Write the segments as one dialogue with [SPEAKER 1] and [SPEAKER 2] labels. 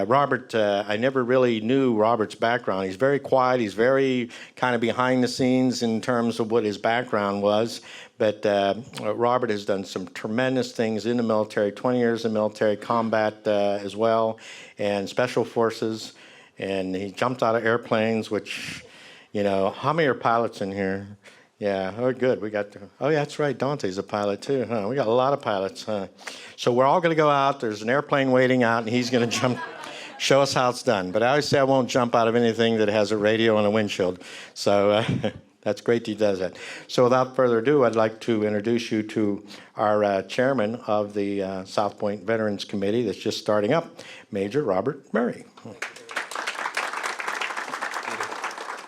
[SPEAKER 1] Robert, I never really knew Robert's background. He's very quiet. He's very kind of behind the scenes in terms of what his background was. But Robert has done some tremendous things in the military, 20 years in military combat as well, and special forces. And he jumped out of airplanes, which, you know, how many are pilots in here? Yeah, oh, good. We got, oh, yeah, that's right. Dante's a pilot too, huh? We got a lot of pilots, huh? So we're all going to go out. There's an airplane waiting out, and he's going to jump, show us how it's done. But I always say I won't jump out of anything that has a radio and a windshield. So that's great that he does that. So without further ado, I'd like to introduce you to our chairman of the Southpointe Veterans Committee that's just starting up, Major Robert Murray.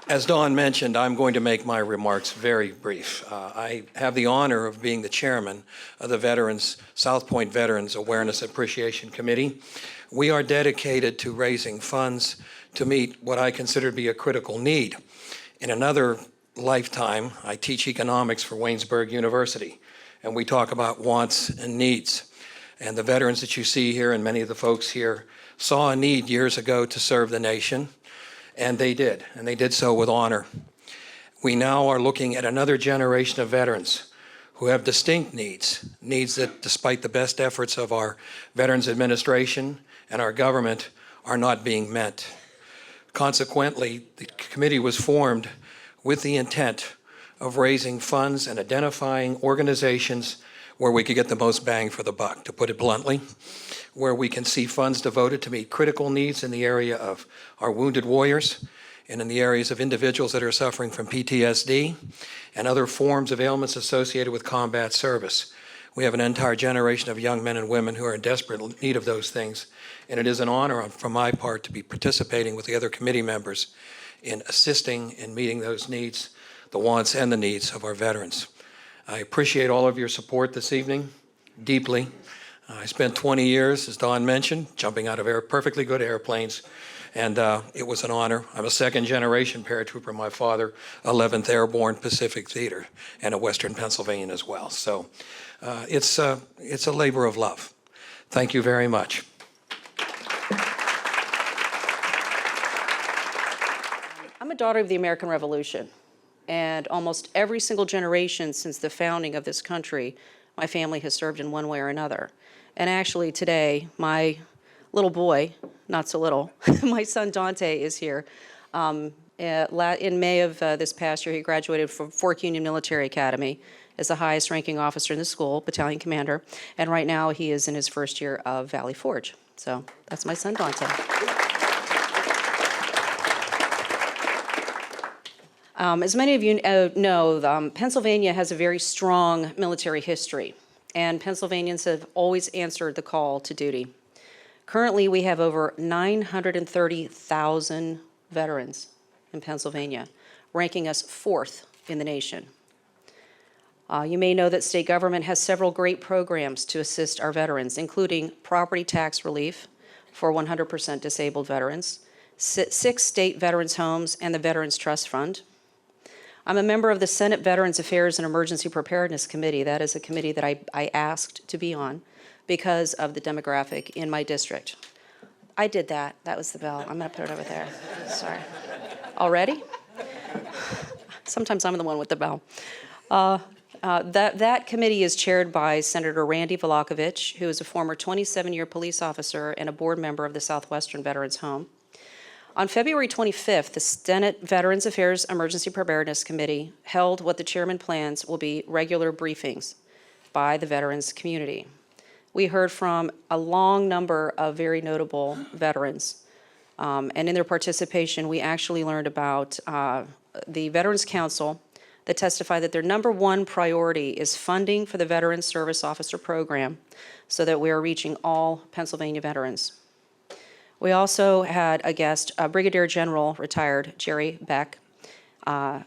[SPEAKER 2] As Dawn mentioned, I'm going to make my remarks very brief. I have the honor of being the chairman of the Southpointe Veterans Awareness Appreciation Committee. We are dedicated to raising funds to meet what I consider to be a critical need. In another lifetime, I teach economics for Waynesburg University, and we talk about wants and needs. And the veterans that you see here and many of the folks here saw a need years ago to serve the nation. And they did so with honor. We now are looking at another generation of veterans who have distinct needs that, despite the best efforts of our Veterans Administration and our government, are not being met. Consequently, the committee was formed with the intent of raising funds and identifying organizations where we could get the most bang for the buck, to put it bluntly, where we can see funds devoted to meet critical needs in the area of our wounded warriors and in the areas of individuals that are suffering from PTSD and other forms of ailments associated with combat service. We have an entire generation of young men and women who are in desperate need of those things, and it is an honor from my part to be participating with the other committee members in assisting in meeting those needs, the wants and the needs of our veterans. I appreciate all of your support this evening, deeply. I spent 20 years, as Dawn mentioned, jumping out of perfectly good airplanes, and it was an honor. I'm a second-generation paratrooper. My father, 11th Airborne Pacific Theater, and a Western Pennsylvanian as well. So it's a labor of love. Thank you very much.
[SPEAKER 3] I'm a daughter of the American Revolution, and almost every single generation since the founding of this country, my family has served in one way or another. And actually today, my little boy, not so little, my son Dante is here. In May of this past year, he graduated from Fork Union Military Academy as the highest ranking officer in the school, battalion commander. And right now he is in his first year of Valley Forge. So that's my son Dante. As many of you know, Pennsylvania has a very strong military history, and Pennsylvanians have always answered the call to duty. Currently, we have over 930,000 veterans in Pennsylvania, ranking us 4th in the nation. You may know that state government has several great programs to assist our veterans, including property tax relief for 100% disabled veterans, 6 state veterans homes, and the Veterans Trust Fund. I'm a member of the Senate Veterans Affairs and Emergency Preparedness Committee. That is a committee that I asked to be on because of the demographic in my district. I did that. That was the bell. I'm going to put it over there. Sorry. Already? Sometimes I'm the one with the bell. That committee is chaired by Senator Randy Vlahovic, who is a former 27-year police officer and a board member of the Southwestern Veterans Home. On February 25th, the Senate Veterans Affairs Emergency Preparedness Committee held what the chairman plans will be regular briefings by the veterans community. We heard from a long number of very notable veterans, and in their participation, we actually learned about the Veterans Council that testified that their #1 priority is funding for the Veterans Service Officer Program so that we are reaching all Pennsylvania veterans. We also had a guest, Brigadier General retired Jerry Beck,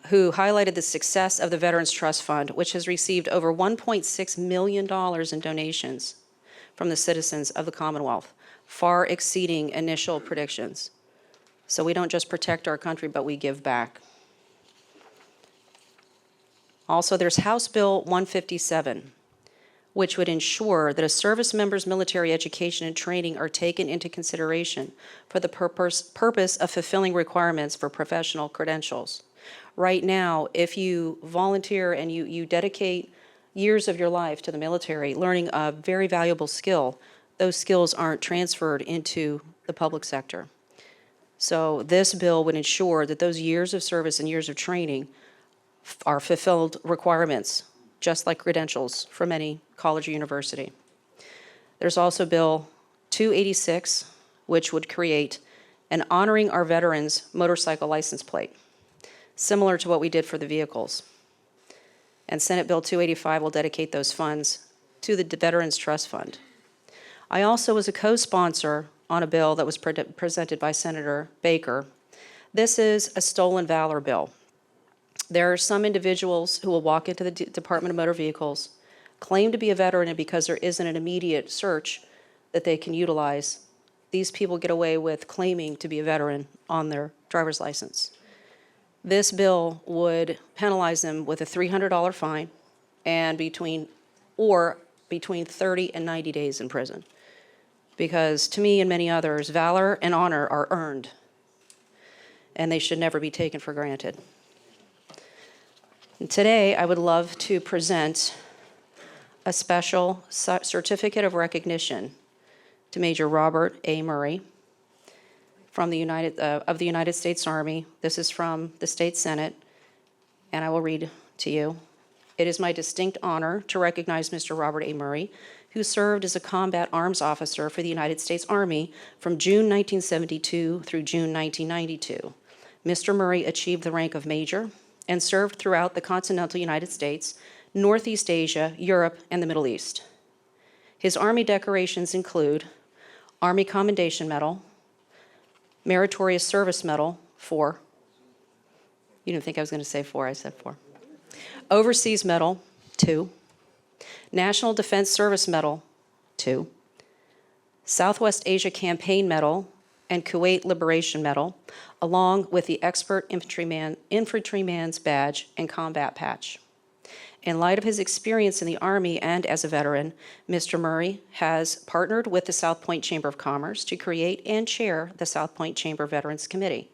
[SPEAKER 3] who highlighted the success of the Veterans Trust Fund, which has received over $1.6 million in donations from the citizens of the Commonwealth, far exceeding initial predictions. So we don't just protect our country, but we give back. Also, there's House Bill 157, which would ensure that a service member's military education and training are taken into consideration for the purpose of fulfilling requirements for professional credentials. Right now, if you volunteer and you dedicate years of your life to the military, learning a very valuable skill, those skills aren't transferred into the public sector. So this bill would ensure that those years of service and years of training are fulfilled requirements, just like credentials from any college or university. There's also Bill 286, which would create an Honoring Our Veterans motorcycle license plate, similar to what we did for the vehicles. And Senate Bill 285 will dedicate those funds to the Veterans Trust Fund. I also was a co-sponsor on a bill that was presented by Senator Baker. This is a stolen valor bill. There are some individuals who will walk into the Department of Motor Vehicles, claim to be a veteran, and because there isn't an immediate search that they can utilize, these people get away with claiming to be a veteran on their driver's license. This bill would penalize them with a $300 fine and between 30 and 90 days in prison. Because to me and many others, valor and honor are earned, and they should never be taken for granted. And today, I would love to present a special certificate of recognition to Major Robert A. Murray from the United States Army. This is from the State Senate, and I will read to you. It is my distinct honor to recognize Mr. Robert A. Murray, who served as a combat arms officer for the United States Army from June 1972 through June 1992. Mr. Murray achieved the rank of major and served throughout the continental United States, Northeast Asia, Europe, and the Middle East. His Army decorations include Army Commendation Medal, Meritorious Service Medal, 4. You didn't think I was going to say 4, I said 4. Overseas Medal, 2. National Defense Service Medal, 2. Southwest Asia Campaign Medal and Kuwait Liberation Medal, along with the Expert Infantryman's Badge and Combat Patch. In light of his experience in the Army and as a veteran, Mr. Murray has partnered with the Southpointe Chamber of Commerce to create and chair the Southpointe Chamber Veterans Committee.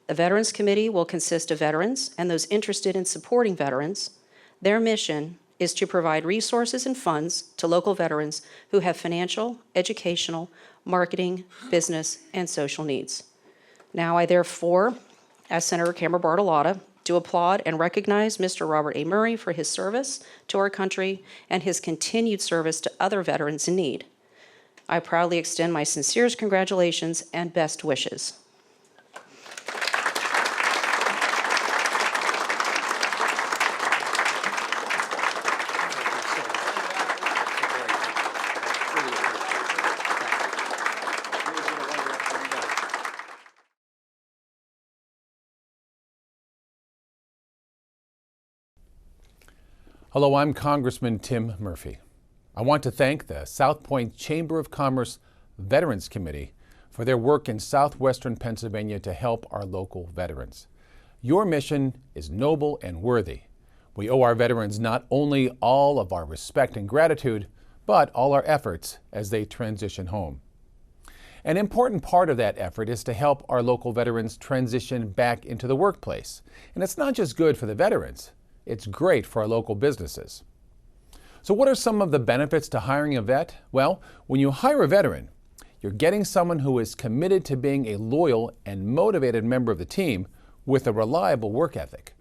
[SPEAKER 3] The Veterans Committee will consist of veterans and those interested in supporting veterans. Their mission is to provide resources and funds to local veterans who have financial, educational, marketing, business, and social needs. Now I therefore, as Senator Cameron Bartolotta, do applaud and recognize Mr. Robert A. Murray for his service to our country and his continued service to other veterans in need. I proudly extend my sincerest congratulations and best wishes.
[SPEAKER 4] Hello, I'm Congressman Tim Murphy. I want to thank the Southpointe Chamber of Commerce Veterans Committee for their work in southwestern Pennsylvania to help our local veterans. Your mission is noble and worthy. We owe our veterans not only all of our respect and gratitude, but all our efforts as they transition home. An important part of that effort is to help our local veterans transition back into the workplace. And it's not just good for the veterans. It's great for our local businesses. So what are some of the benefits to hiring a vet? Well, when you hire a veteran, you're getting someone who is committed to being a loyal and motivated member of the team with a reliable work ethic.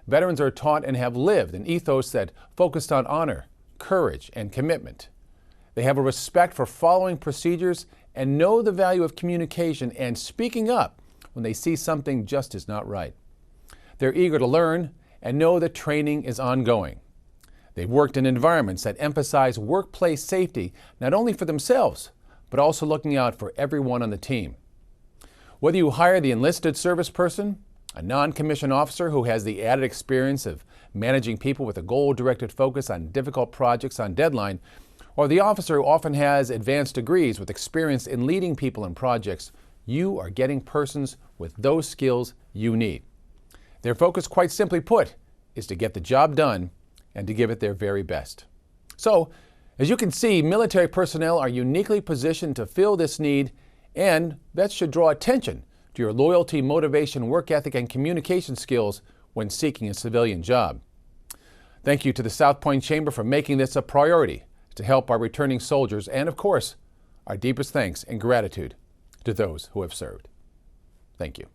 [SPEAKER 4] Veterans are taught and have lived an ethos that focused on honor, courage, and commitment. They have a respect for following procedures and know the value of communication and speaking up when they see something just is not right. They're eager to learn and know that training is ongoing. They've worked in environments that emphasize workplace safety, not only for themselves, but also looking out for everyone on the team. Whether you hire the enlisted service person, a non-commissioned officer who has the added experience of managing people with a goal-directed focus on difficult projects on deadline, or the officer who often has advanced degrees with experience in leading people in projects, you are getting persons with those skills you need. Their focus, quite simply put, is to get the job done and to give it their very best. So, As you can see, military personnel are uniquely positioned to fill this need, and that should draw attention to your loyalty, motivation, work ethic, and communication skills when seeking a civilian job. Thank you to the Southpointe Chamber for making this a priority to help our returning soldiers, and of course, our deepest thanks and gratitude to those who have served. Thank you.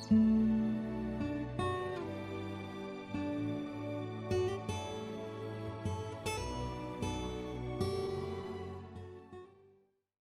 [SPEAKER 5] Ready.